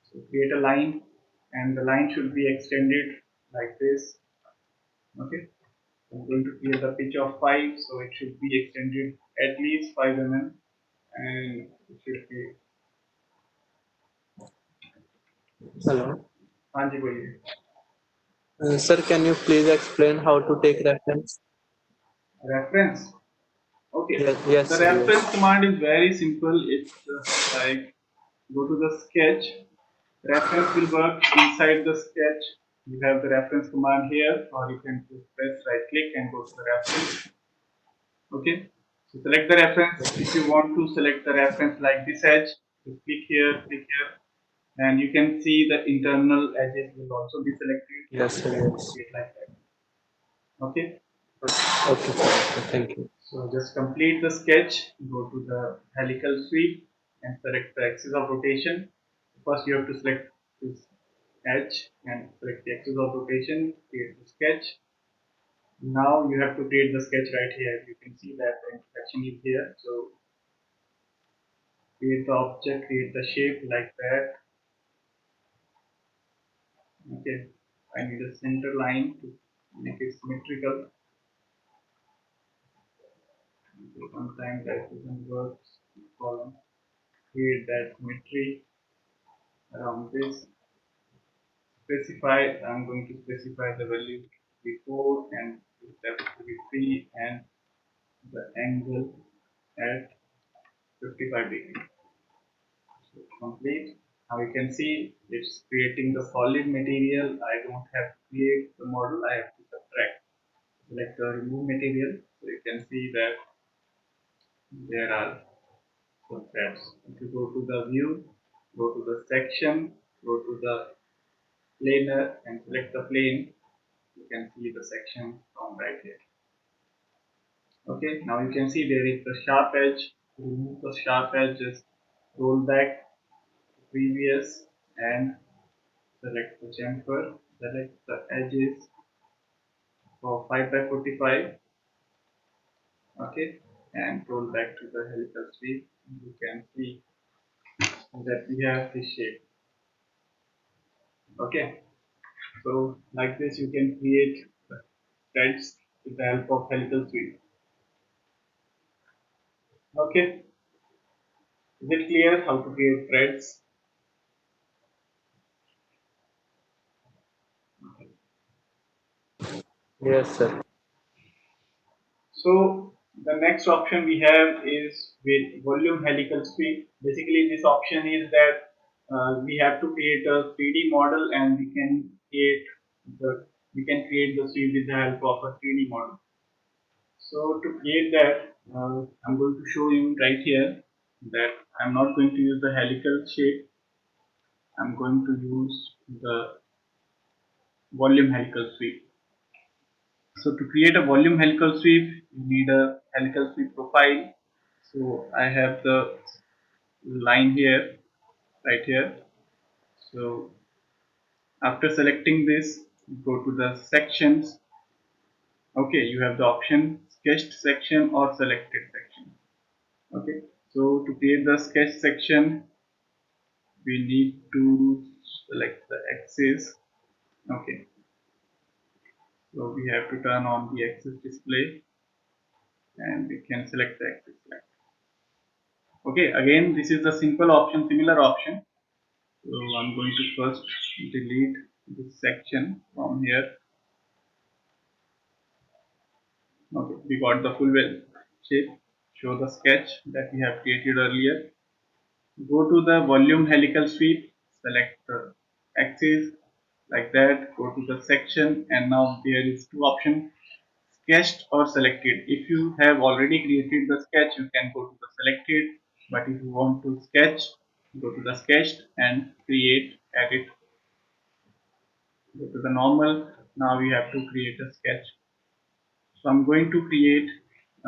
So create a line, and the line should be extended like this. Okay. I'm going to create a pitch of 5, so it should be extended at least 5 mm, and it should be. Hello. हाँ जी बोलिए. Sir, can you please explain how to take reference? Reference. Okay. Yes, The sir, reference yes. command is very simple. It's like go to the sketch. Reference will work inside the sketch. You have the reference command here, or you can just press right click and go to the reference. Okay. So select the reference. If you want to select the reference like this edge, you click here, and you can see the internal edges will also be selected. Yes, You sir, can yes. create like that. Okay. Okay, sir. Okay, thank you. So just complete the sketch, go to the helical sweep and select the axis of rotation. First you have to select this edge and select the axis of rotation, create the sketch. Now you have to create the sketch right here. You can see that the intersection is here. So create the object, create the shape like that. Okay. I need a center line to make it symmetrical. Sometimes that doesn't work. Column. Create that symmetry around this. Specify, I'm going to specify the value to be 4 and the depth to be 3 and the angle at 55 degrees. So complete. Now you can see it's creating the solid material. I don't have to create the model, I have to subtract. Select the remove material. So you can see that there are some threads. If you go to the view, go to the section, go to the planer and select the plane, you can see the section from right here. Okay, now you can see there is the sharp edge. To remove the sharp edge, just roll back to previous and select the chamfer. Select the edges for 5 by 45. Okay, and roll back to the helical sweep. You can see that we have this shape. Okay, so like this you can create the threads with the help of helical sweep. Okay, is it clear how to create threads? Yes, sir. So the next option we have is with volume helical sweep. Basically, this option is that we have to create a 3D model and we can create the sweep with the help of a 3D model. So to create that, I'm going to show you right here that I'm not going to use the helical shape. I'm going to use the volume helical sweep. So to create a volume helical sweep, you need a helical sweep profile. So I have the line here, right here. So after selecting this, go to the sections. Okay, you have the option sketched section or selected section. Okay, so to create the sketch section, we need to select the axis. Okay, so we have to turn on the axis display and we can select the axis select. Okay, again, this is the simple option, similar option. So I'm going to first delete this section from here. Okay, we got the full well shape. Show the sketch that we have created earlier. Go to the volume helical sweep, select the axis like that, go to the section, and now there is two options, sketched or selected. If you have already created the sketch, you can go to the selected, but if you want to sketch, go to the sketched and create, edit, go to the normal. Now we have to create a sketch. So I'm going to create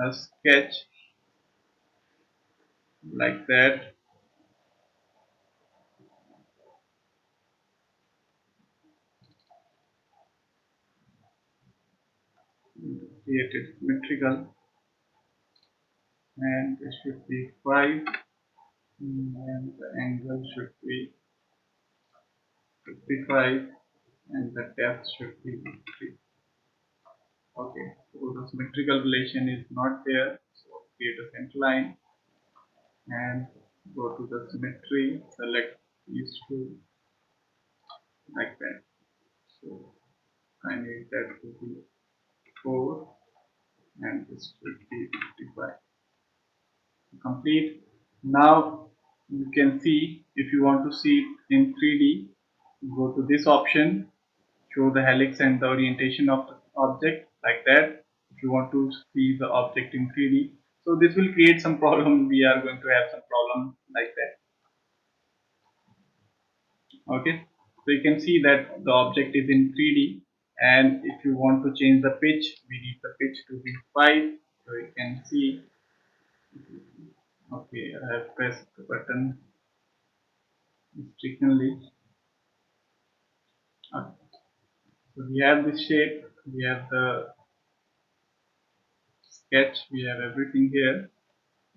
a sketch like that. Create it symmetrical and it should be 5 and the angle should be 55 and the depth should be 3. Okay, so the symmetrical relation is not there, so create a center line and go to the symmetry, select these two like that. So I need that to be 4 and this will be 55. Complete. Now you can see, if you want to see it in 3D, go to this option, show the helix and the orientation of the object like that. If you want to see the object in 3D, so this will create some problem. We are going to have some problem like that. Okay, so you can see that the object is in 3D, and if you want to change the pitch, we need the pitch to be 5. So you can see, okay, I have pressed the button mistakenly. Okay. So we have this shape, we have the sketch, we have everything here.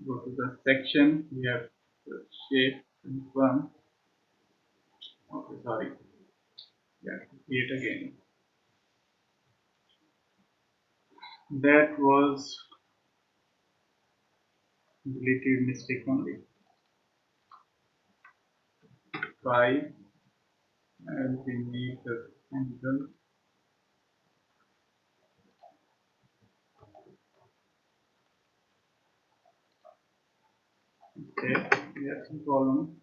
Go to the section, we have the shape confirm. Okay, sorry, we have to create again. That was deleted mistake only. 5, and we need the angle. Okay, we have some problem.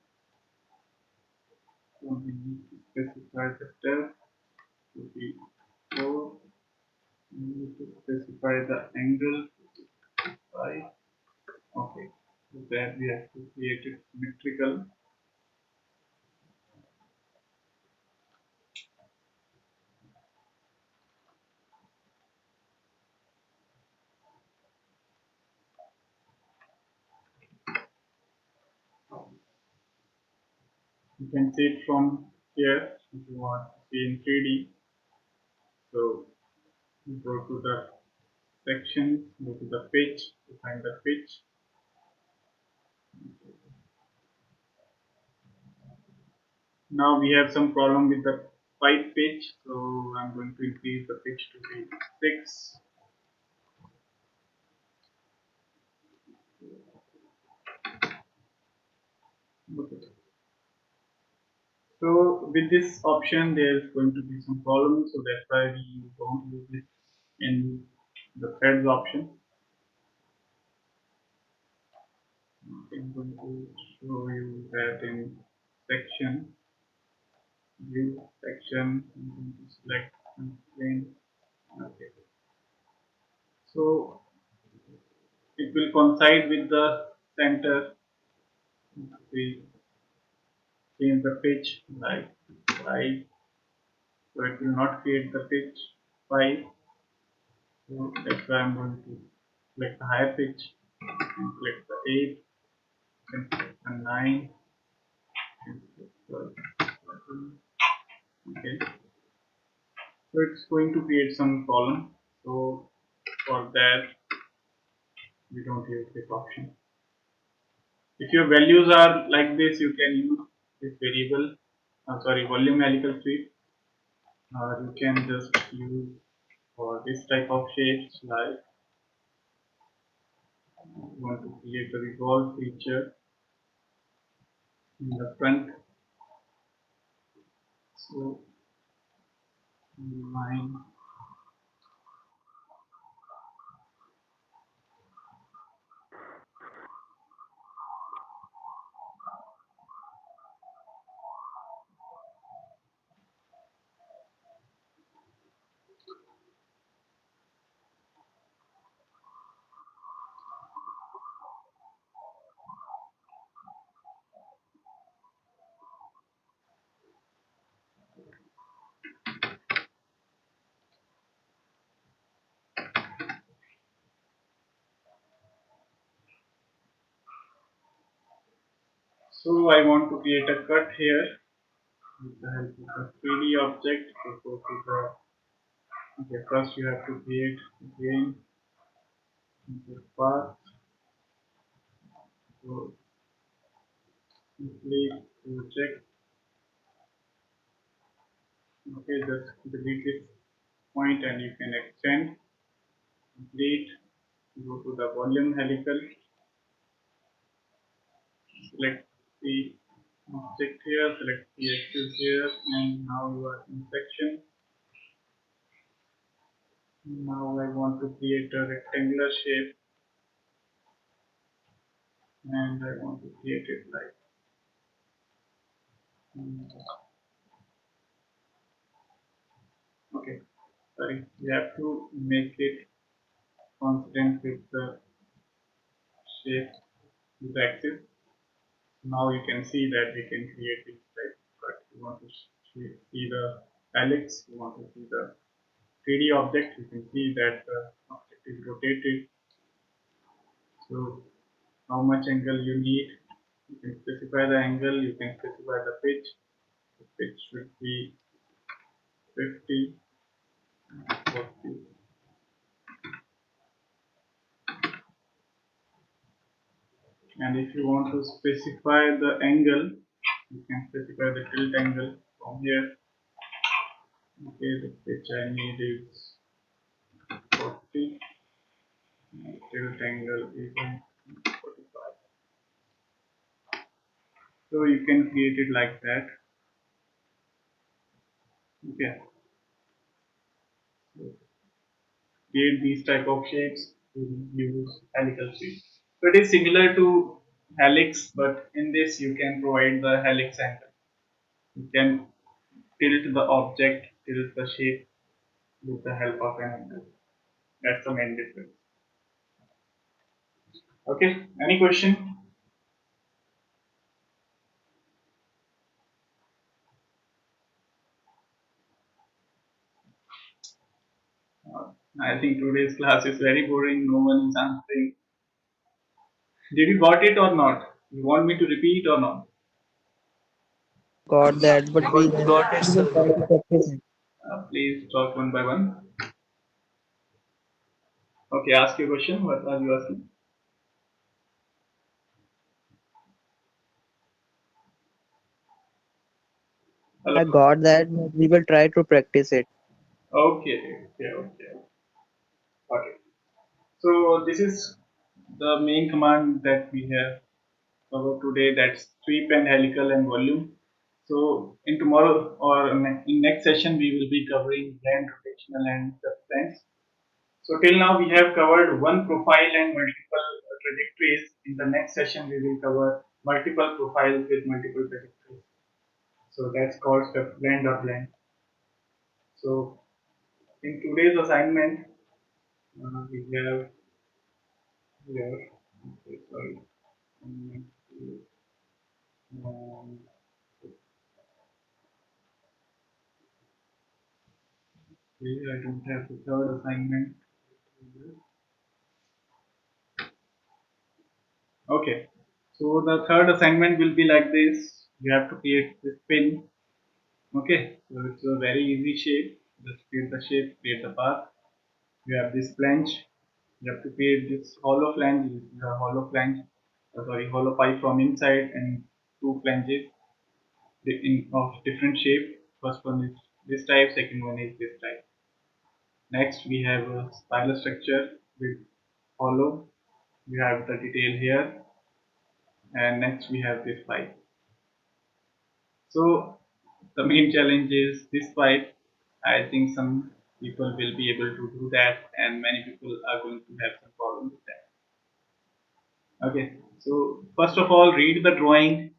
So we need to specify the depth to be 4. We need to specify the angle to be 5. Okay, so that we have to create it symmetrical. You can see it from here if you want to see in 3D. So you go to the section, go to the pitch to find the pitch. Now we have some problem with the 5 pitch, so I'm going to increase the pitch to be 6. Okay. So with this option there is going to be some problems, so that's why we don't use it in the threads option. I'm going to show you that in section, view section, I'm going to select plane. Okay. So it will coincide with the center. We change the pitch like 5, so it will not create the pitch 5. So that's why I'm going to select the higher pitch and select the 8 and select the 9 and select the 11. Okay, so it's going to create some column. So for that we don't use this option. If your values are like this, you can use this variable, sorry, volume helical sweep. You can just use for this type of shapes, like you want to create a revolve feature in the front. So line. So I want to create a cut here with the help of a 3D object. So go to the, okay, first you have to create again the path. So simply project. Okay, just delete this point and you can extend. Complete. Go to the volume helical. Select the object here. Select the axis here, and now you are in section. Now I want to create a rectangular shape, and I want to create it like okay. Sorry, we have to make it constant with the shape with the axis. Now you can see that we can create it like, but you want to see the helix, you want to see the 3D object, you can see that the object is rotated. So how much angle you need, you can specify the angle, you can specify the pitch. The pitch should be 50, 40. And if you want to specify the angle, you can specify the tilt angle from here. Okay, the pitch I need is 40, and tilt angle is 45. So you can create it like that. Okay, so create these type of shapes to use helical shape. So it is similar to helix, but in this you can provide the helix angle. You can tilt the object, tilt the shape with the help of an angle. That's the main difference. Okay, any question? I think today's class is very boring. No one is answering. Did you got it or not? You want me to repeat or not? Got that, but Got it, we will try sir. to practice it. Please talk one by one. Okay, ask your question. What are you asking? Hello. I got that, but we will try to practice it. Okay. Got it. So this is the main command that we have covered today. That's sweep and helical and volume. So in tomorrow or in next session we will be covering blend, rotational and substance. So till now we have covered one profile and multiple trajectories. In the next session we will cover multiple profiles with multiple trajectories. So that's called step blend or blend. So in today's assignment we have here. Okay, sorry. Um, um, okay, I don't have the third assignment. Okay, so the third assignment will be like this. You have to create this pin. Okay, so it's a very easy shape. Just create the shape, create the path. You have this flange. You have to create this hollow flange. This is a hollow flange. Sorry, hollow pipe from inside and two flanges of different shape. First one is this type. Second one is this type. Next, we have a spiral structure with hollow. We have the detail here, and next we have this pipe. So the main challenge is this pipe. I think some people will be able to do that, and many people are going to have some problem with that. Okay, so first of all, read the drawing.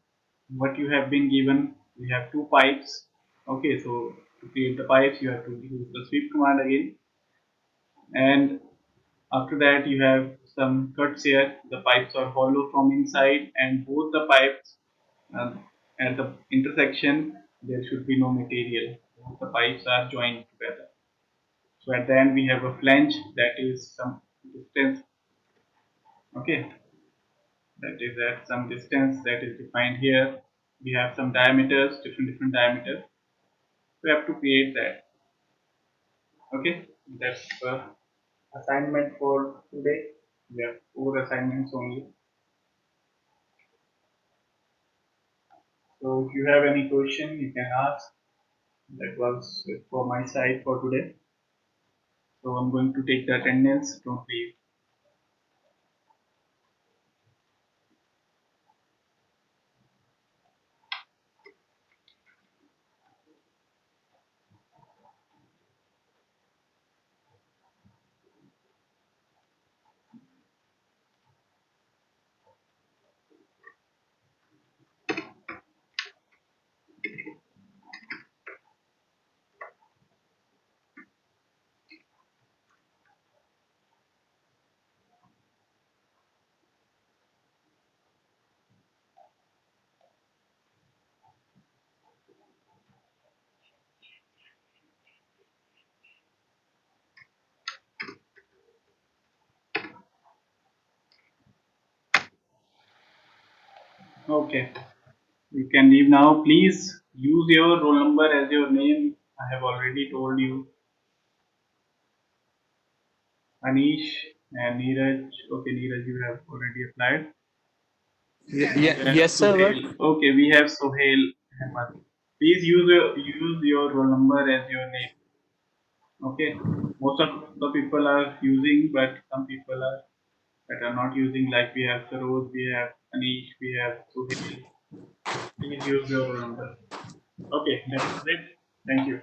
What you have been given. We have two pipes. Okay, so to create the pipes, you have to use the sweep command again, and after that, you have some cuts here. The pipes are hollow from inside, and both the pipes at the intersection there should be no material. Both the pipes are joined together. So at the end we have a flange that is some distance. Okay, that is at some distance that is defined here. We have some diameters, different diameters. We have to create that. Okay, that's the assignment for today. We have four assignments only. So if you have any question, you can ask. That was it for my side for today. So I'm going to take the attendance. Don't leave. Okay, you can leave now. Please use your roll number as your name. I have already told you. Anish and Neeraj. Okay, Neeraj, you have already applied. We have Yes, sir. What? Sohail. Okay, we have Sohail Ahmed. Please use your roll number as your name. Okay. Most of the people are using, but some people are that are not using. Like we have Saroj, we have Anish, we have Sohail. Please use your roll number. Okay, that's it. Thank you.